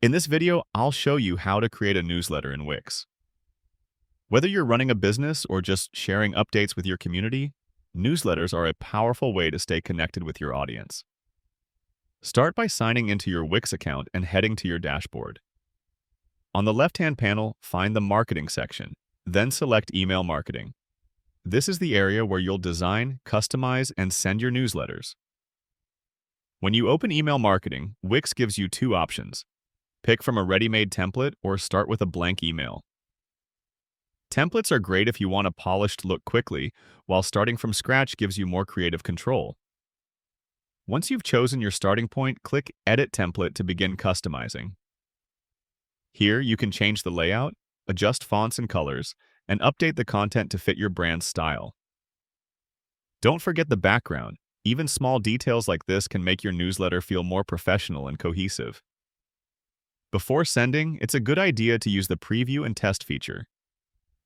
In this video, I'll show you how to create a newsletter in Wix. Whether you're running a business or just sharing updates with your community, newsletters are a powerful way to stay connected with your audience. Start by signing into your Wix account and heading to your dashboard. On the left-hand panel, find the Marketing section, then select Email Marketing. This is the area where you'll design, customize, and send your newsletters. When you open Email Marketing, Wix gives you two options. Pick from a ready-made template or start with a blank email. Templates are great if you want a polished look quickly, while starting from scratch gives you more creative control. Once you've chosen your starting point, click Edit Template to begin customizing. Here, you can change the layout, adjust fonts and colors, and update the content to fit your brand's style. Don't forget the background. Even small details like this can make your newsletter feel more professional and cohesive. Before sending, it's a good idea to use the Preview and Test feature.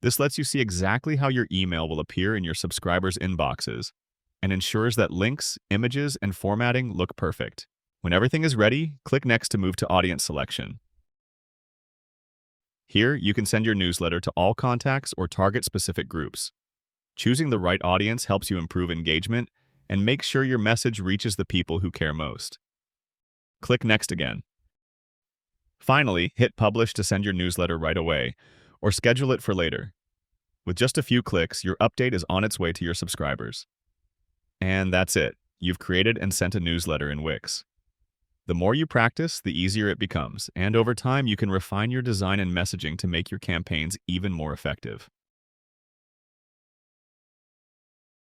This lets you see exactly how your email will appear in your subscribers' inboxes and ensures that links, images, and formatting look perfect. When everything is ready, click Next to move to Audience Selection. Here, you can send your newsletter to all contacts or target specific groups. Choosing the right audience helps you improve engagement and make sure your message reaches the people who care most. Click Next again. Finally, hit Publish to send your newsletter right away, or schedule it for later. With just a few clicks, your update is on its way to your subscribers. And that's it. You've created and sent a newsletter in Wix. The more you practice, the easier it becomes, and over time you can refine your design and messaging to make your campaigns even more effective.